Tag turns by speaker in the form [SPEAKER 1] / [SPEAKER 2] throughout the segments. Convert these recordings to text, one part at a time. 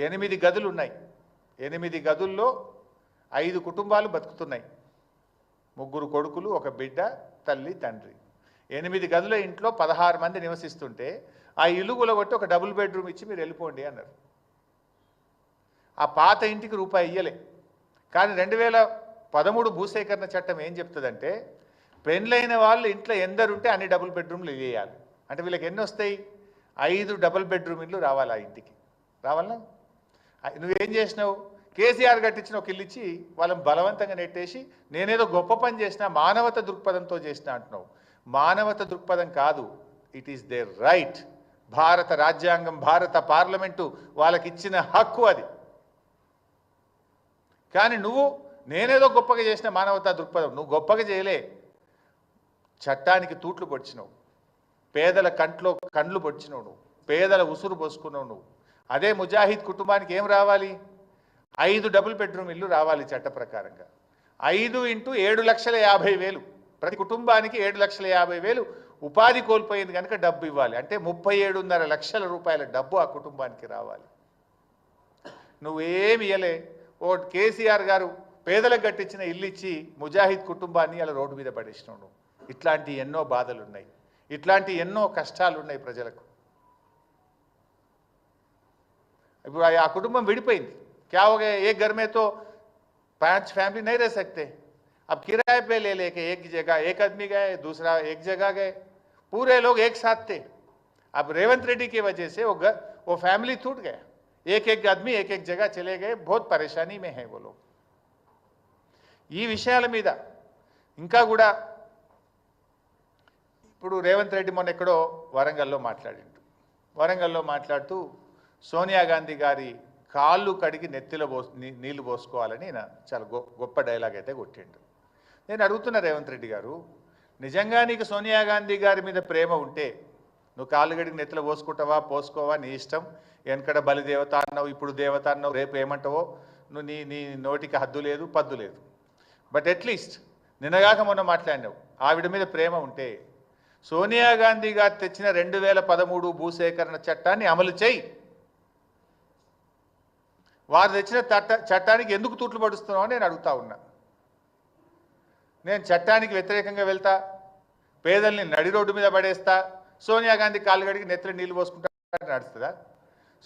[SPEAKER 1] 8 గదులు ఉన్నాయి. 8 గదుల్లో 5 కుటుంబాలు బతుకుతున్నాయి. 3 కొడుకులు, 1 బిడ్డ, తల్లి, తండ్రి. 8 గదుల ఇంట్లో 16 మంది నివసిస్తుంటే ఆ ఇల్లు కూలగొట్టి ఒక డబుల్ బెడ్రూమ్ ఇచ్చి మీరు వెళ్ళిపోండి అన్నారు. ఆ పాత ఇంటికి రూపాయి ఇయ్యలే. కానీ 2013 భూసేకరణ చట్టం ఏం చెప్తుందంటే పెండ్లైన వాళ్ళు ఇంట్లో ఎందరుంటే అన్ని డబుల్ బెడ్రూమ్లు ఇవ్వాలి. అంటే వీళ్ళకి ఎన్ని వస్తాయి? 5 డబుల్ బెడ్రూమ్ ఇల్లు రావాలి ఆ ఇంటికి. రావాలా? నువ్వేం చేసినావు? కేసీఆర్ కట్టించిన ఒక ఇల్లు ఇచ్చి వాళ్ళని బలవంతంగా నెట్టేసి నేనేదో గొప్ప పని చేసినా మానవత దృక్పథంతో చేసినా అంటున్నావు. మానవత దృక్పథం కాదు, ఇట్ ఈస్ దేర్ రైట్. భారత రాజ్యాంగం, భారత పార్లమెంటు వాళ్ళకి ఇచ్చిన హక్కు అది. కానీ నువ్వు నేనేదో గొప్పగా చేసిన మానవతా దృక్పథం, నువ్వు గొప్పగా చేయలే. చట్టానికి తూట్లు పొడిచినావు, పేదల కండ్లు పొడిచినావు, నువ్వు పేదల ఉసురు పోసుకున్నావు నువ్వు. అదే ముజాహిద్ కుటుంబానికి ఏం రావాలి? 5 డబుల్ బెడ్రూమ్ ఇల్లు రావాలి చట్ట ప్రకారంగా. 5 × 7,50,000 ప్రతి కుటుంబానికి 7,50,000 ఉపాధి కోల్పోయింది కనుక డబ్బు ఇవ్వాలి. అంటే 37.5 లక్షల రూపాయల డబ్బు ఆ కుటుంబానికి రావాలి. నువ్వేమి ఇయ్యలే. ఓ కేసీఆర్ గారు పేదలకు కట్టించిన ఇల్లు ఇచ్చి ముజాహిద్ కుటుంబాన్ని అలా రోడ్డు మీద పడేసినావు నువ్వు. ఇట్లాంటి ఎన్నో బాధలు ఉన్నాయి, ఇట్లాంటి ఎన్నో కష్టాలు ఉన్నాయి ప్రజలకు. ఇప్పుడు ఆ కుటుంబం విడిపోయింది. क्या हो गया? एक घर में तो 5 फैमिली नहीं रह सकते. अब किराए पे ले लेके एक जगह एक आदमी गए, दूसरा एक जगह गए, पूरे लोग एक साथ थे. अब रेवंत रेड्डी की वजह से वो फैमिली टूट गया. एक आदमी एक जगह चले गए. बहुत परेशानी में है वो लोग. ఈ విషయాల మీద ఇంకా కూడా ఇప్పుడు రేవంత్ రెడ్డి మొన్న ఎక్కడో వరంగల్లో మాట్లాడిండు. వరంగల్లో మాట్లాడుతూ సోనియా గాంధీ గారి కాళ్ళు కడిగి నెత్తిలో నీళ్లు పోసుకోవాలని చాలా గొప్ప డైలాగ్ అయితే కొట్టిండు. నేను అడుగుతున్నా రేవంత్ రెడ్డి గారు, నిజంగా నీకు సోనియా గాంధీ గారి మీద ప్రేమ ఉంటే నువ్వు కాళ్ళు కడిగి నెత్తిలో పోసుకుంటావా పోసుకోవా నీ ఇష్టం. వెనకడ బలి దేవత అన్నావు, ఇప్పుడు దేవత అన్నావు, రేపు ఏమంటావో నువ్వు నీ నోటికి హద్దు లేదు పద్దు లేదు. బట్ అట్లీస్ట్ నిన్నగాక మొన్న మాట్లాడినావు. ఆవిడ మీద ప్రేమ ఉంటే సోనియా గాంధీ గారు తెచ్చిన 2013 భూసేకరణ చట్టాన్ని అమలు చేయి. వారు తెచ్చిన చట్టానికి ఎందుకు తూట్లు పడుస్తున్నావు అని నేను అడుగుతా ఉన్నా. నేను చట్టానికి వ్యతిరేకంగా వెళ్తా, పేదల్ని నడి రోడ్డు మీద పడేస్తా, సోనియా గాంధీ కాళ్ళు కడిగి నెత్తిలో నీళ్ళు పోసుకుంటా నడుస్తుందా?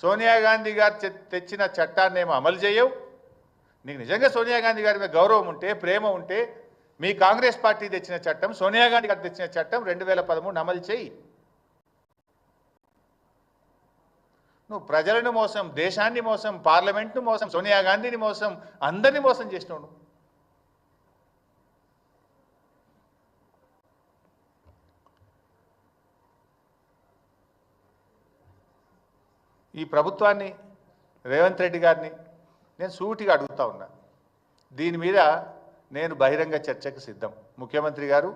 [SPEAKER 1] సోనియా గాంధీ గారు తెచ్చిన చట్టాన్ని ఏమో అమలు చేయవు. నీకు నిజంగా సోనియా గాంధీ గారి మీద గౌరవం ఉంటే ప్రేమ ఉంటే మీ కాంగ్రెస్ పార్టీ తెచ్చిన చట్టం, సోనియా గాంధీ గారు తెచ్చిన చట్టం 2013 అమలు చేయి. నువ్వు ప్రజలను మోసం, దేశాన్ని మోసం, పార్లమెంట్ను మోసం, సోనియా గాంధీని మోసం, అందరినీ మోసం చేసినావు. ఈ ప్రభుత్వాన్ని, రేవంత్ రెడ్డి గారిని నేను సూటిగా అడుగుతా ఉన్నా. దీని మీద నేను బహిరంగ చర్చకు సిద్ధం. ముఖ్యమంత్రి గారు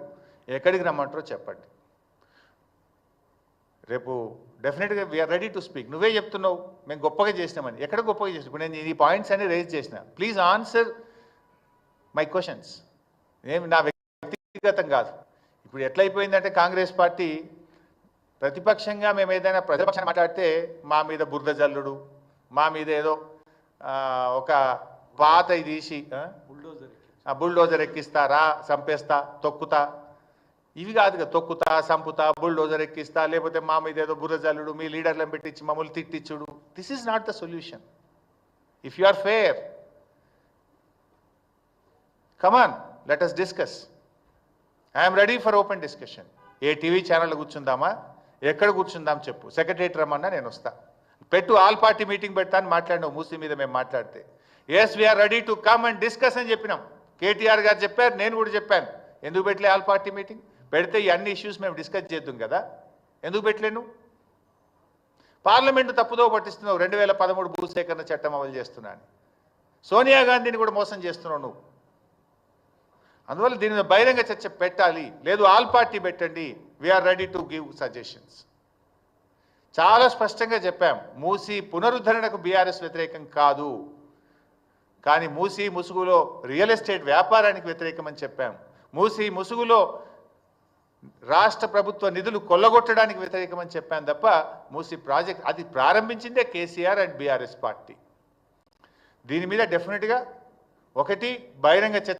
[SPEAKER 1] ఎక్కడికి రమ్మంటారో చెప్పండి. రేపు డెఫినెట్గా వీఆర్ రెడీ టు స్పీక్. నువ్వే చెప్తున్నావు మేము గొప్పగా చేసినామని. ఎక్కడ గొప్పగా చేసినా? ఇప్పుడు నేను ఈ పాయింట్స్ అన్ని రేజ్ చేసిన. Please answer my questions. నేను నా వ్యక్తిగతం కాదు. ఇప్పుడు ఎట్లయిపోయిందంటే కాంగ్రెస్ పార్టీ ప్రతిపక్షంగా మేము ఏదైనా ప్రతిపక్షాన్ని మాట్లాడితే మా మీద బురద జల్లుడు, మా మీద ఏదో ఒక పాత తీసి బుల్డోజర్ ఎక్కిస్తారా, చంపేస్తా, తొక్కుతా, ఇవి కాదు కదా. తొక్కుతా, సంపుతా, బుల్డోజర్ ఎక్కిస్తా, లేకపోతే మా మీద ఏదో బుర్ర జల్లుడు, మీ లీడర్లను పెట్టించి మమ్మల్ని తిట్టించుడు. This is not the solution. If you are fair, come on, let us discuss. I'm ready for open discussion. ఏ టీవీ ఛానల్లో కూర్చుందామా, ఎక్కడ కూర్చుందాం చెప్పు. సెక్రటరేట్ రమ్మన్నా నేను వస్తా. పెట్టు, ఆల్ పార్టీ మీటింగ్ పెడతా అని మాట్లాడినావు మూసీ మీద. మేము మాట్లాడితే yes we are ready to come and discuss అని చెప్పినాం. కేటీఆర్ గారు చెప్పారు, నేను కూడా చెప్పాను. ఎందుకు పెట్టలే ఆల్ పార్టీ మీటింగ్? పెడితే ఈ అన్ని ఇష్యూస్ మేము డిస్కస్ చేద్దాం కదా. ఎందుకు పెట్టలేను? పార్లమెంటు తప్పుదో పట్టిస్తున్నావు. 2013 భూసేకరణ చట్టం అమలు చేస్తున్నాను. సోనియా గాంధీని కూడా మోసం చేస్తున్నావు నువ్వు. అందువల్ల దీని మీద బహిరంగ చర్చ పెట్టాలి. లేదు ఆల్ పార్టీ పెట్టండి. We are ready to give suggestions. చాలా స్పష్టంగా చెప్పాం. మూసీ పునరుద్ధరణకు బీఆర్ఎస్ వ్యతిరేకం కాదు, కానీ మూసీ ముసుగులో రియల్ ఎస్టేట్ వ్యాపారానికి వ్యతిరేకమని చెప్పాం. మూసీ ముసుగులో రాష్ట్ర ప్రభుత్వ నిధులు కొల్లగొట్టడానికి వ్యతిరేకమని చెప్పాను తప్ప మూసీ ప్రాజెక్ట్ అది ప్రారంభించిందే కేసీఆర్ అండ్ బీఆర్ఎస్ పార్టీ. దీని మీద డెఫినెట్గా ఒకటి బహిరంగ చర్చ